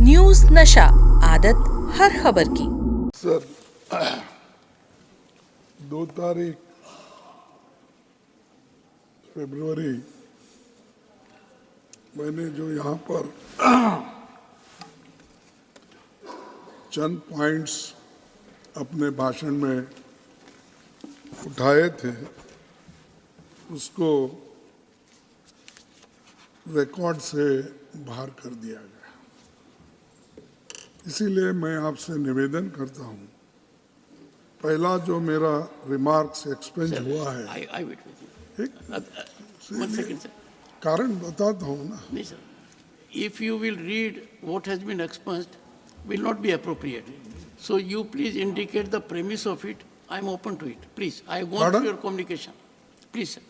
News नशा, आदत हर खबर की। सर 2 तारीख फरवरी मैंने जो यहाँ पर चंद पॉइंट्स अपने भाषण में उठाए थे उसको रिकॉर्ड से बाहर कर दिया गया। इसीलिए मैं आपसे निवेदन करता हूँ, पहला जो मेरा रिमार्क्स एक्सपेंज हुआ है, I wait with you. एक 1 second, sir. कारण बताता हूँ ना। No, sir. If you will read what has been expunged, will not be appropriate. So you please indicate the premise of it. I am open to it. Please, I want Pardon? your communication. Please, sir.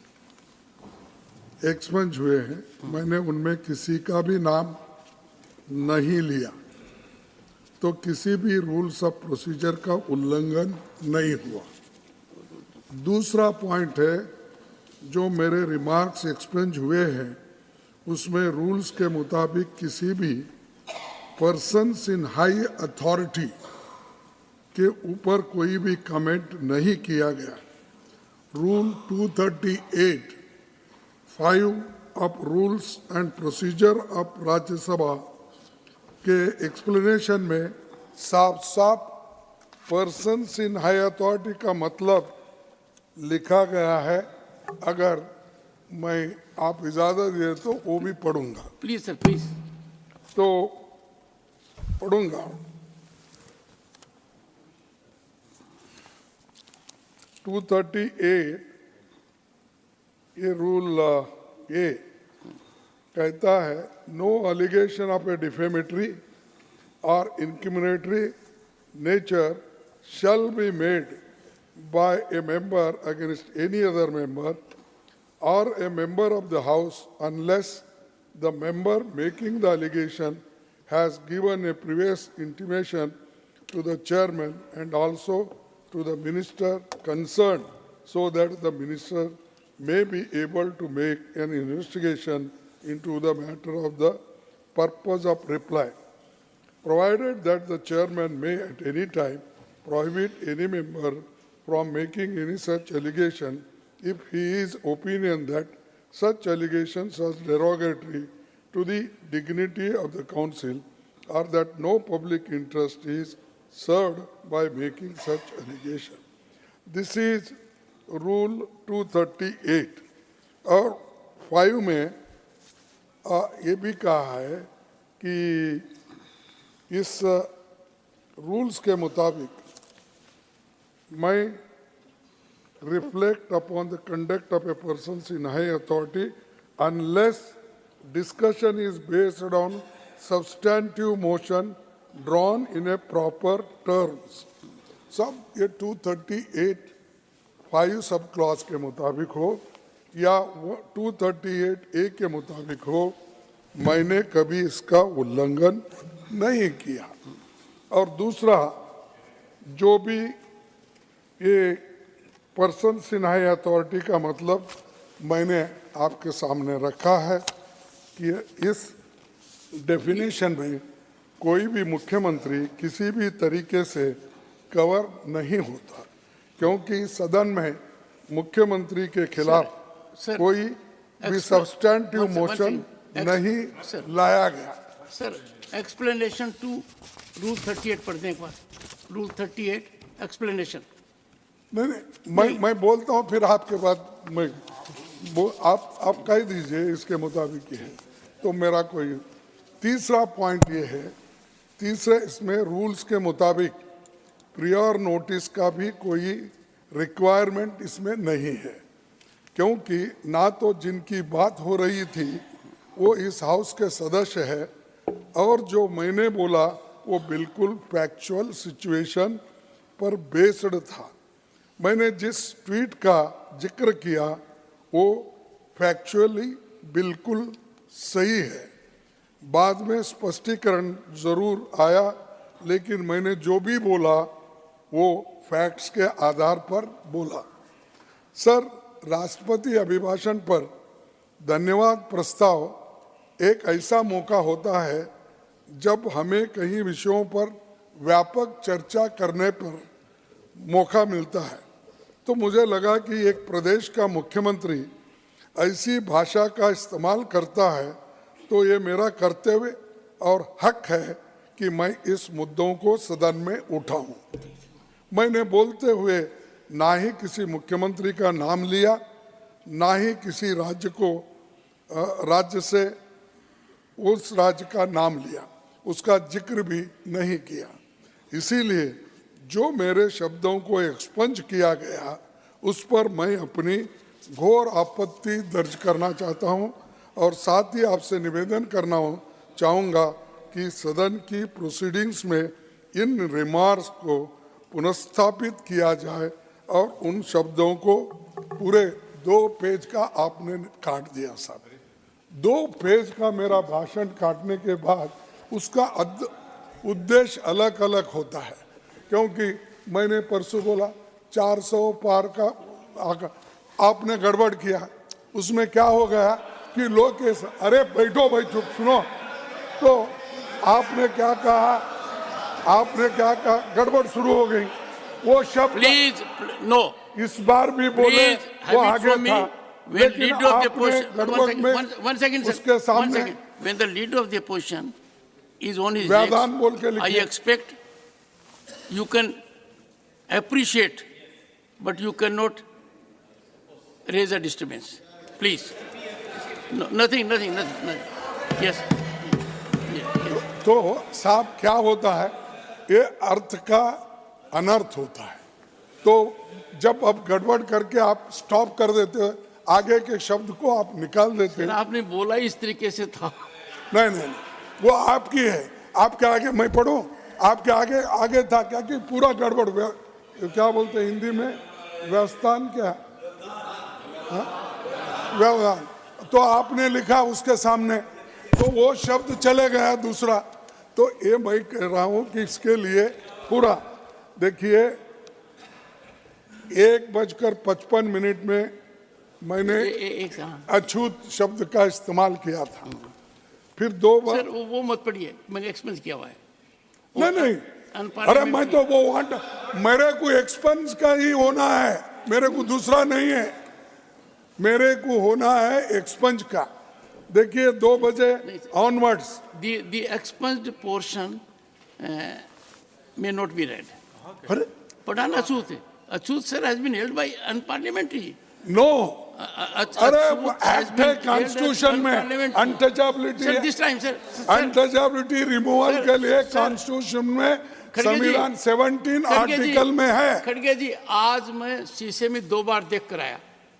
एक्सपेंज हुए हैं, मैंने उनमें किसी का भी नाम नहीं लिया, तो किसी भी रूल्स ऑफ प्रोसीजर का उल्लंघन नहीं हुआ। दूसरा पॉइंट है, जो मेरे रिमार्क्स एक्सपेंज हुए हैं उसमें रूल्स के मुताबिक किसी भी पर्सन्स इन हाई अथॉरिटी के ऊपर कोई भी कमेंट नहीं किया गया। Rule 238(5) of rules and procedure of Rajya Sabha के एक्सप्लेनेशन में साफ साफ पर्सन्स इन हाई अथॉरिटी का मतलब लिखा गया है। अगर मैं आप इजाजत दे तो वो भी पढ़ूंगा, Please, sir, please. तो पढ़ूंगा। 238 ये रूल ए कहता है, no allegation of a defamatory और incriminatory nature shall be made by a member against any other member or a member of the House unless the member making the allegation has given a previous intimation to the chairman and also to the minister concerned, so that the minister may be able to make an investigation into the matter of the purpose of reply, provided that the chairman may at any time prohibit any member from making any such allegation if he is opinion that such allegations are derogatory to the dignity of the council or that no public interest is served by making such allegation. This is rule 238 और 5 में ये भी कहा है कि इस rules के मुताबिक मैं reflect upon the conduct of a person in high authority unless discussion is based on substantive motion drawn in a proper terms. सब ये 238(5) सब क्लॉज के मुताबिक हो या 238(a) के मुताबिक हो, मैंने कभी इसका उल्लंघन नहीं किया। और दूसरा, जो भी ये पर्सन इन हाई अथॉरिटी का मतलब मैंने आपके सामने रखा है कि इस डेफिनेशन में कोई भी मुख्यमंत्री किसी भी तरीके से कवर नहीं होता, क्योंकि सदन में मुख्यमंत्री के खिलाफ Sir, कोई भी सब्सटेंटिव one मोशन second. नहीं Sir. लाया गया। Sir, explanation to Rule 38 पढ़ने के बाद. Rule 38, explanation. नहीं, मैं बोलता हूँ, फिर आपके बाद मैं आप कह दीजिए इसके मुताबिक ही है, तो मेरा कोई तीसरा पॉइंट ये है, तीसरे इसमें रूल्स के मुताबिक प्रियर नोटिस का भी कोई रिक्वायरमेंट इसमें नहीं है, क्योंकि ना तो जिनकी बात हो रही थी वो इस हाउस के सदस्य है और जो मैंने बोला वो बिल्कुल फैक्चुअल सिचुएशन पर बेस्ड था। मैंने जिस ट्वीट का जिक्र किया वो फैक्चुअली बिल्कुल सही है। बाद में स्पष्टीकरण जरूर आया, लेकिन मैंने जो भी बोला वो फैक्ट्स के आधार पर बोला। सर, राष्ट्रपति अभिभाषण पर धन्यवाद प्रस्ताव एक ऐसा मौका होता है जब हमें कई विषयों पर व्यापक चर्चा करने पर मौका मिलता है तो मुझे लगा कि एक प्रदेश का मुख्यमंत्री ऐसी भाषा का इस्तेमाल करता है तो ये मेरा कर्तव्य और हक है कि मैं इस मुद्दों को सदन में उठाऊं। मैंने बोलते हुए ना ही किसी मुख्यमंत्री का नाम लिया, ना ही किसी राज्य से उस राज्य का नाम लिया, उसका जिक्र भी नहीं किया। इसीलिए जो मेरे शब्दों को एक्सपंज किया गया उस पर मैं अपनी घोर आपत्ति दर्ज करना चाहता हूं और साथ ही आपसे निवेदन करना चाहूँगा कि सदन की प्रोसीडिंग्स में इन रिमार्क्स को पुनर्स्थापित किया जाए और उन शब्दों को पूरे 2 पेज का आपने काट दिया साहब। 2 पेज का मेरा भाषण काटने के बाद उसका उद्देश्य अलग अलग होता है, क्योंकि मैंने परसों बोला 400 पार का आपने गड़बड़ किया। उसमें क्या हो गया कि लोग अरे बैठो भाई चुप सुनो, तो आपने क्या कहा गड़बड़ शुरू हो गई। वो शब्द प्लीज नो इस बार भी बोले वो आगे था, लेकिन आपने गड़बड़ में उसके सामने when the leader of the opposition is on his व्याधान बोल के legs, I लिखिए। expect you can appreciate, but you cannot raise a disturbance. Please. No, nothing. Yes. तो साहब क्या होता है, ये अर्थ का अनर्थ होता है। तो जब अब गड़बड़ करके आप स्टॉप कर देते हो, आगे के शब्द को आप निकाल देते हैं। आपने बोला इस तरीके से था। नहीं, वो आपकी है, आपके आगे मैं पढ़ूं, आपके आगे था क्या कि पूरा गड़बड़, क्या बोलते हैं हिंदी में, व्यवस्थान क्या, व्यवधान, तो आपने लिखा उसके सामने, तो वो शब्द चले गया दूसरा। तो ये मैं कह रहा हूं कि इसके लिए पूरा देखिए 1:55 में मैंने अछूत शब्द का इस्तेमाल किया था, फिर 2 बार। सर वो मत पढ़िए, मैंने एक्सपेंस किया हुआ है। नहीं, अरे मैं तो वो मेरे को एक्सपेंस का ही होना है, मेरे को दूसरा नहीं है, मेरे को होना है एक्सपेंस का। देखिए 2 बजे onwards the expunged portion may not be read. अरे But on Achut sir has been held by unparliamentary. No, अरे वो एक्ट है कॉन्स्टिट्यूशन में, untouchability, Sir, this time, sir. Untouchability removal के लिए कॉन्स्टिट्यूशन में संविधान 17 आर्टिकल में है। खड़गे जी, आज मैं शीशे में 2 बार देख कर आया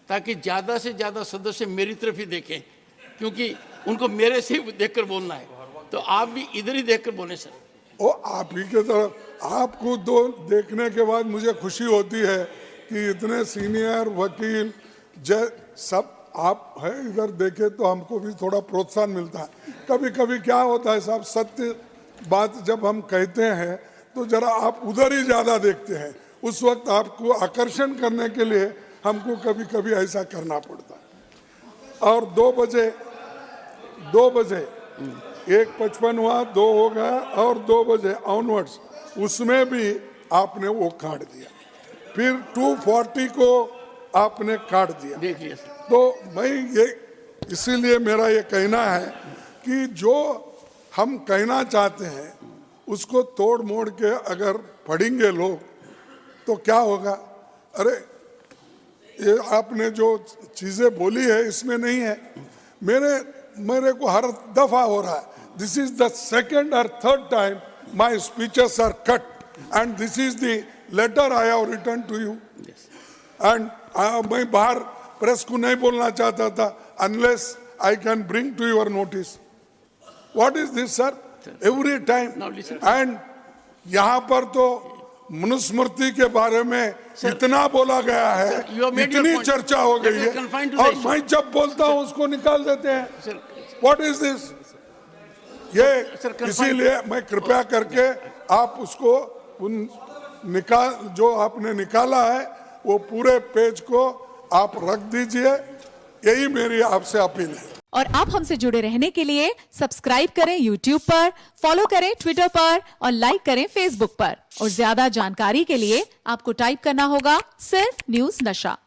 ताकि ज्यादा से ज्यादा सदस्य मेरी तरफ ही देखें, क्योंकि उनको मेरे से देखकर बोलना है। तो आप भी इधर ही देखकर बोले सर। वो आप ही के तरफ, आपको दो देखने के बाद मुझे खुशी होती है कि इतने सीनियर वकील सब आप है, इधर देखे तो हमको भी थोड़ा प्रोत्साहन मिलता है। कभी कभी क्या होता है साहब, सत्य बात जब हम कहते हैं तो जरा आप उधर ही ज्यादा देखते हैं, उस वक्त आपको आकर्षण करने के लिए हमको कभी कभी ऐसा करना पड़ता है। और 2 बजे 1:55 हुआ, 2 हो गया, और 2 बजे ऑनवर्ड्स उसमें भी आपने वो काट दिया, फिर 2:40 को आपने काट दिया। देखिए तो मैं ये, इसीलिए मेरा ये कहना है कि जो हम कहना चाहते हैं उसको तोड़ मोड़ के अगर पढ़ेंगे लोग तो क्या होगा। अरे ये आपने जो चीजें बोली है इसमें नहीं है, मेरे को हर दफा हो रहा है। दिस इज द सेकंड और third time my speeches are cut and this is the letter I have written to you. And मैं बाहर प्रेस को नहीं बोलना चाहता था unless I can bring to your notice. What is this sir, every time. And यहाँ पर तो मनुस्मृति के बारे में इतना बोला गया है, इतनी चर्चा हो गई है, और मैं जब बोलता हूँ उसको निकाल देते हैं। व्हाट इज दिस, ये इसीलिए मैं कृपया करके आप उसको जो आपने निकाला है वो पूरे पेज को आप रख दीजिए, यही मेरी आपसे अपील है। और आप हमसे जुड़े रहने के लिए सब्सक्राइब करें YouTube पर, फॉलो करें ट्विटर पर और लाइक करें Facebook पर। और ज्यादा जानकारी के लिए आपको टाइप करना होगा सिर्फ न्यूज नशा।